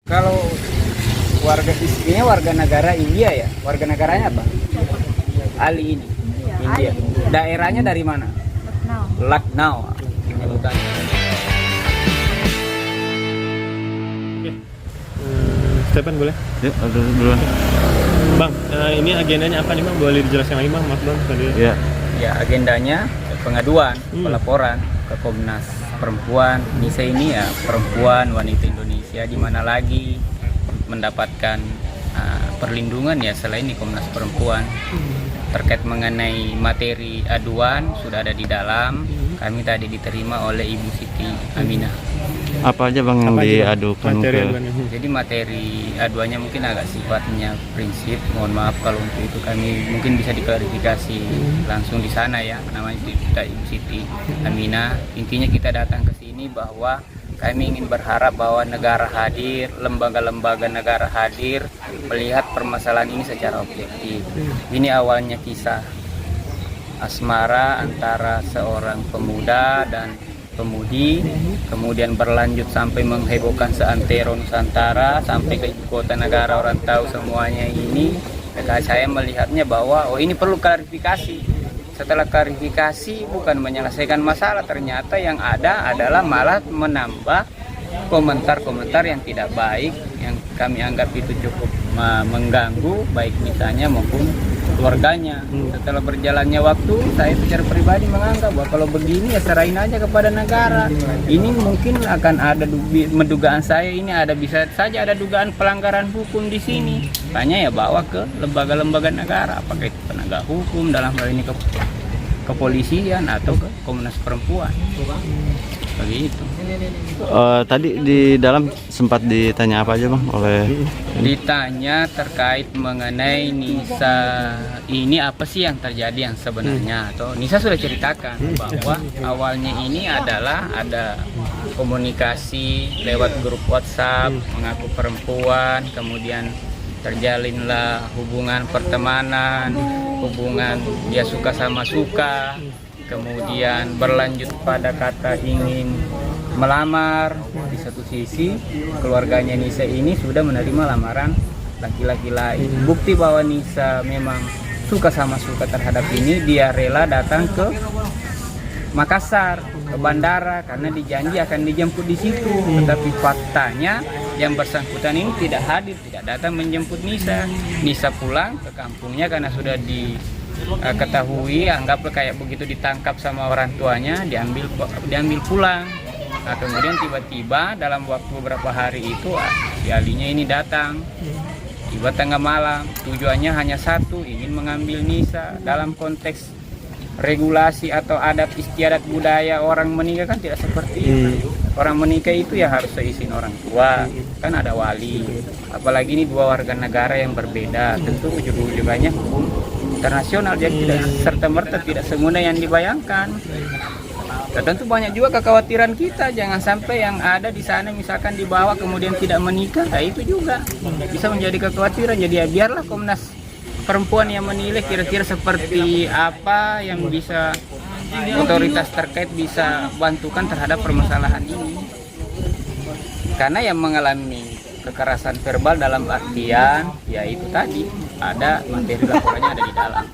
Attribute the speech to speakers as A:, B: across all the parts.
A: Kalau warga istrinya warga negara India ya, warga negaranya apa? Ali ini, India. Daerahnya dari mana? Lucknow. Penyebutannya.
B: Stephen boleh?
C: Ya, duluan.
B: Bang, ini agendanya apa nih Bang? Boleh dijelaskan lagi Bang, maaf Bang tadi.
C: Ya.
A: Ya, agendanya pengaduan, pelaporan ke Komnas Perempuan. NISA ini ya perempuan, wanita Indonesia, di mana lagi mendapatkan perlindungan ya selain di Komnas Perempuan. Terkait mengenai materi aduan sudah ada di dalam. Kami tadi diterima oleh Ibu Siti Aminah.
C: Apa aja Bang yang
B: Apa aja, Bang?
C: diadukan
B: Materi
C: ke?
B: aduannya.
A: Jadi materi aduannya mungkin agak sifatnya prinsip. Mohon maaf kalau untuk itu kami mungkin bisa diklarifikasi langsung di sana ya. Namanya kita Ibu Siti Aminah. Intinya kita datang ke sini bahwa kami ingin berharap bahwa negara hadir, lembaga-lembaga negara hadir melihat permasalahan ini secara objektif. Ini awalnya kisah asmara antara seorang pemuda dan pemudi, kemudian berlanjut sampai menghebohkan seantero Nusantara, sampai ke ibu kota negara, orang tahu semuanya ini. Maka saya melihatnya bahwa ini perlu klarifikasi. Setelah klarifikasi bukan menyelesaikan masalah, ternyata yang ada adalah malah menambah komentar-komentar yang tidak baik, yang kami anggap itu cukup mengganggu baik misalnya maupun keluarganya. Setelah berjalannya waktu, saya secara pribadi menganggap bahwa kalau begini ya serahin aja kepada negara. Ini mungkin akan ada mendugaan saya ini bisa saja ada dugaan pelanggaran hukum di sini. Makanya ya bawa ke lembaga-lembaga negara, apakah itu penegak hukum dalam hal ini kepolisian atau ke Komnas Perempuan. Begitu.
C: Tadi di dalam sempat ditanya apa aja Bang oleh?
A: Ditanya terkait mengenai NISA ini apa sih yang terjadi yang sebenarnya, atau NISA sudah ceritakan bahwa awalnya ini adalah ada komunikasi lewat grup WhatsApp mengaku perempuan, kemudian terjalinlah hubungan pertemanan, hubungan dia suka sama suka, kemudian berlanjut pada kata ingin melamar. Di satu sisi keluarganya Nisa ini sudah menerima lamaran laki-laki lain. Bukti bahwa Nisa memang suka sama suka terhadap ini, dia rela datang ke Makassar, ke bandara, karena dijanji akan dijemput di situ. Tetapi faktanya yang bersangkutan ini tidak hadir, tidak datang menjemput Nisa. Nisa pulang ke kampungnya karena sudah diketahui, anggaplah kayak begitu ditangkap sama orang tuanya, diambil pulang. Nah, kemudian tiba-tiba dalam waktu beberapa hari itu si Alinya ini datang, tiba tengah malam. Tujuannya hanya satu, ingin mengambil Nisa. Dalam konteks regulasi atau adat istiadat budaya orang menikah kan tidak seperti itu. Orang menikah itu ya harus seizin orang tua, kan ada wali. Apalagi ini dua warga negara yang berbeda, tentu ujung-ujungannya hukum internasional, jadi tidak serta-merta tidak semudah yang dibayangkan. Dan tentu banyak juga kekhawatiran kita, jangan sampai yang ada di sana misalkan dibawa kemudian tidak menikah, nah itu juga bisa menjadi kekhawatiran. Jadi ya biarlah Komnas Perempuan yang menilai kira-kira seperti apa yang bisa otoritas terkait bisa bantukan terhadap permasalahan ini. Karena yang mengalami kekerasan verbal dalam artian ya itu tadi ada materi laporannya ada di dalam.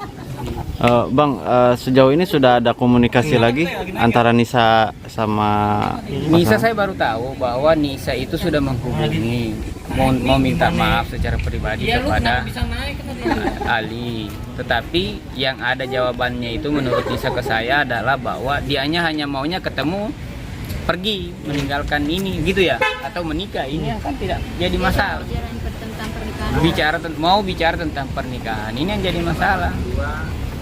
C: Bang, sejauh ini sudah ada komunikasi lagi antara Nisa sama
A: Nisa? Saya baru tahu bahwa Nisa itu sudah menghubungi, mau minta maaf secara pribadi kepada Ali. Tetapi yang ada jawabannya itu menurut Nisa ke saya adalah bahwa dianya hanya maunya ketemu, pergi, meninggalkan ini gitu ya, atau menikah. Ini kan tidak jadi masalah. Mau bicara tentang pernikahan, ini yang jadi masalah.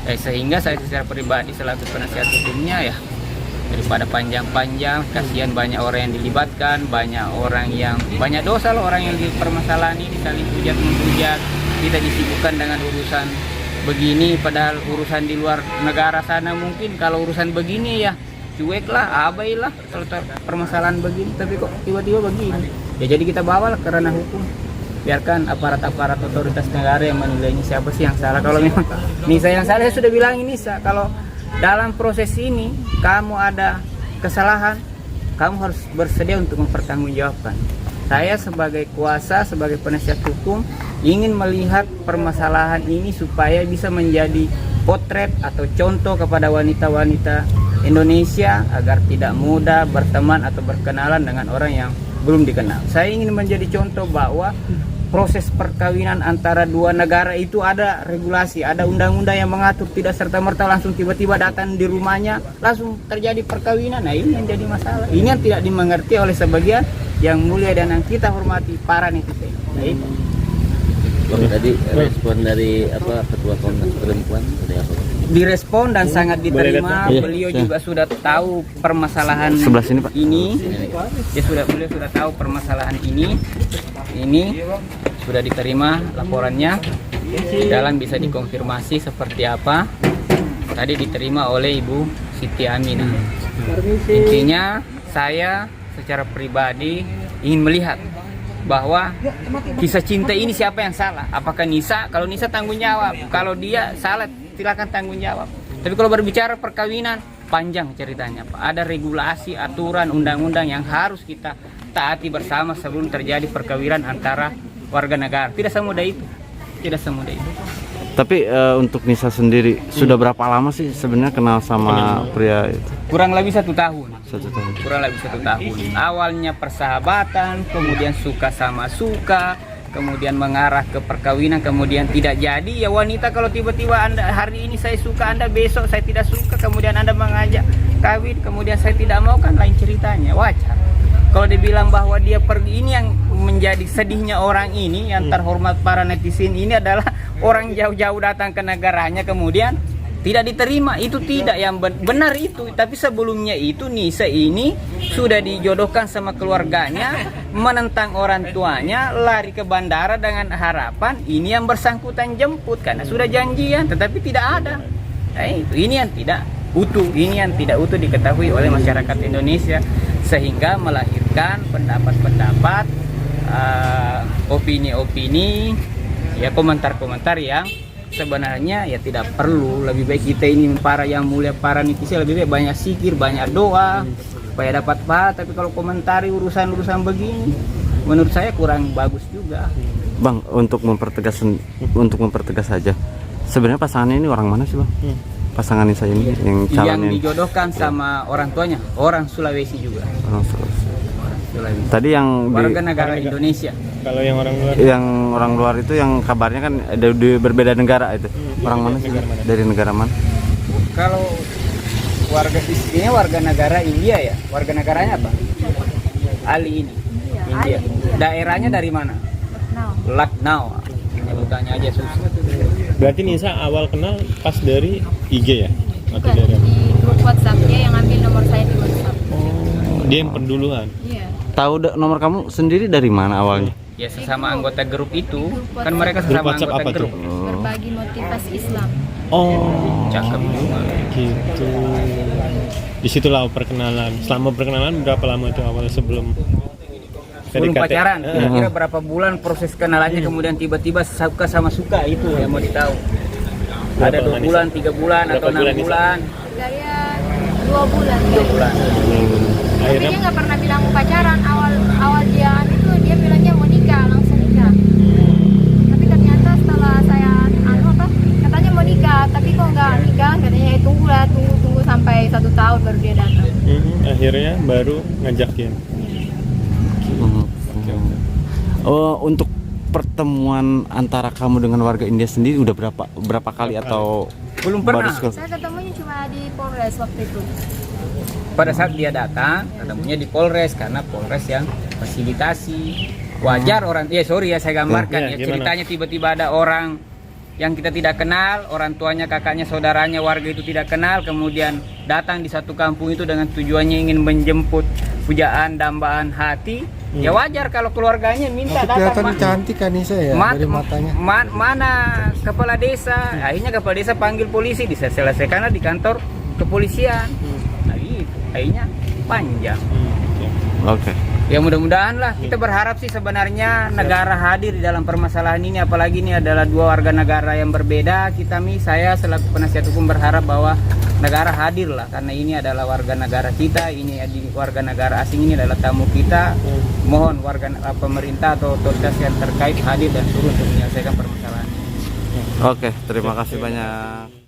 A: Sehingga saya secara pribadi selaku penasihat hukumnya ya, daripada panjang-panjang, kasihan banyak orang yang dilibatkan, banyak dosa loh orang yang di permasalahan ini, saling hujat-menghujat. Kita disibukkan dengan urusan begini, padahal urusan di luar negara sana mungkin kalau urusan begini ya cueklah, abailah kalau permasalahan begini, tapi kok tiba-tiba begini. Ya jadi kita bawalah ke ranah hukum. Biarkan aparat-aparat otoritas negara yang menilainya siapa sih yang salah. Kalau memang Nisa yang salah, saya sudah bilang ini Nisa, kalau dalam proses ini kamu ada kesalahan, kamu harus bersedia untuk mempertanggungjawabkan. Saya sebagai kuasa, sebagai penasihat hukum ingin melihat permasalahan ini supaya bisa menjadi potret atau contoh kepada wanita-wanita Indonesia agar tidak mudah berteman atau berkenalan dengan orang yang belum dikenal. Saya ingin menjadi contoh bahwa proses perkawinan antara dua negara itu ada regulasi, ada undang-undang yang mengatur, tidak serta-merta langsung tiba-tiba datang di rumahnya langsung terjadi perkawinan. Nah, ini yang jadi masalah. Ini yang tidak dimengerti oleh sebagian yang mulia dan yang kita hormati, para netizen. Nah, itu.
D: Bang, tadi respon dari Ketua Komnas Perempuan dari apa?
A: Direspon dan sangat diterima.
C: Iya,
A: Beliau
C: iya.
A: juga sudah tahu permasalahan
C: Sebelah sini, Pak.
A: ini. Beliau sudah tahu permasalahan ini. Ini sudah diterima laporannya. Di dalam bisa dikonfirmasi seperti apa. Tadi diterima oleh Ibu Siti Aminah. Intinya saya secara pribadi ingin melihat bahwa kisah cinta ini siapa yang salah? Apakah Nisa? Kalau Nisa tanggung jawab, kalau dia salah silakan tanggung jawab. Tapi kalau berbicara perkawinan panjang ceritanya, Pak. Ada regulasi, aturan, undang-undang yang harus kita taati bersama sebelum terjadi perkawinan antara warga negara. Tidak semudah itu. Tidak semudah itu.
C: Tapi untuk Nisa sendiri sudah berapa lama sih sebenarnya kenal sama pria itu?
A: Kurang lebih 1 tahun.
C: 1 tahun.
A: Kurang lebih 1 tahun. Awalnya persahabatan, kemudian suka sama suka, kemudian mengarah ke perkawinan, kemudian tidak jadi. Ya wanita, kalau tiba-tiba Anda hari ini saya suka, Anda besok saya tidak suka, kemudian Anda mengajak kawin, kemudian saya tidak mau, kan lain ceritanya, wajar. Kalau dibilang bahwa dia pergi, ini yang menjadi sedihnya orang ini, yang terhormat para netizen ini adalah orang jauh-jauh datang ke negaranya kemudian tidak diterima. Itu tidak yang benar itu. Tapi sebelumnya itu Nisa ini sudah dijodohkan sama keluarganya, menentang orang tuanya, lari ke bandara dengan harapan ini yang bersangkutan jemput karena sudah janjian, tetapi tidak ada. Ini yang tidak utuh, ini yang tidak utuh diketahui oleh masyarakat Indonesia, sehingga melahirkan pendapat-pendapat, opini-opini, ya komentar-komentar yang sebenarnya ya tidak perlu. Lebih baik kita ini para yang mulia, para netizen, lebih baik banyak zikir, banyak doa supaya dapat pahala. Tapi kalau komentari urusan-urusan begini, menurut saya kurang bagus juga.
C: Bang, untuk mempertegas saja, sebenarnya pasangannya ini orang mana sih, Bang? Pasangan Nisa ini yang calonnya
A: dijodohkan sama orang tuanya, orang Sulawesi juga.
C: orang Sulawesi.
A: Sulawesi.
C: Tadi yang
A: Warga negara Indonesia.
B: Kalau yang orang luar,
C: yang orang luar itu yang kabarnya kan ada di berbeda negara itu. Orang mana sih? Dari negara mana?
A: Kalau warga istrinya warga negara India ya. Warga negaranya apa? Ali ini. India. Daerahnya dari mana? Lucknow. Sebutannya aja susah.
B: berarti Nisa awal kenal pas dari IG ya? Atau
E: Bukan,
B: dari apa?
E: di grup WhatsApp dia yang ambil nomor saya di WhatsApp.
B: Dia yang penduluan.
E: Iya.
C: Tahu nomor kamu sendiri dari mana awalnya?
A: Ya sesama anggota grup itu.
E: Grup
A: Kan mereka
B: Grup
A: sesama
B: WhatsApp
A: anggota
B: apa tuh?
A: grup.
E: Berbagi motivasi Islam.
B: Oh,
A: Cakep juga.
B: gitu. Disitulah perkenalan. Selama perkenalan berapa lama itu awal sebelum
A: Sebelum
B: PDKT?
A: pacaran, kira-kira berapa bulan proses kenalannya, kemudian tiba-tiba suka sama suka, itu yang mau ditahu. Ada 2 bulan, 3 bulan,
B: Berapa
A: atau 6
B: bulan, Nisa?
A: bulan.
E: Saya 2 bulan.
A: 2 bulan.
E: Tapi
B: Akhirnya
E: dia nggak pernah bilang pacaran. Awal dia itu dia bilangnya mau nikah, langsung nikah. Tapi ternyata setelah saya katanya mau nikah, tapi kok nggak nikah, katanya tunggu sampai 1 tahun baru dia datang.
B: akhirnya baru ngajakin.
C: Untuk pertemuan antara kamu dengan warga India sendiri udah berapa kali atau
A: Belum pernah.
C: baru sekali?
E: Saya ketemunya cuma di Polres waktu itu.
A: Pada saat dia datang, ketemunya di Polres karena Polres yang fasilitasi. Wajar orang, saya gambarkan
B: Ya,
A: ya,
B: gimana?
A: ceritanya tiba-tiba ada orang yang kita tidak kenal, orang tuanya, kakaknya, saudaranya, warga itu tidak kenal, kemudian datang di satu kampung itu dengan tujuannya ingin menjemput pujaan, dambaan hati. Ya wajar kalau keluarganya minta
F: Tapi kelihatan
A: datang.
F: cantik kan Nisa ya dari matanya.
A: Mana kepala desa? Akhirnya kepala desa panggil polisi, diselesaikan di kantor kepolisian. Nah gitu, akhirnya panjang.
B: Oke.
C: Oke.
A: Ya mudah-mudahan lah, kita berharap sih sebenarnya negara hadir di dalam permasalahan ini, apalagi ini adalah dua warga negara yang berbeda. Saya selaku penasihat hukum berharap bahwa negara hadir lah, karena ini adalah warga negara kita, ini warga negara asing, ini adalah tamu kita. Mohon pemerintah atau otoritas yang terkait hadir dan turun untuk menyelesaikan permasalahan ini.
C: Oke, terima kasih banyak.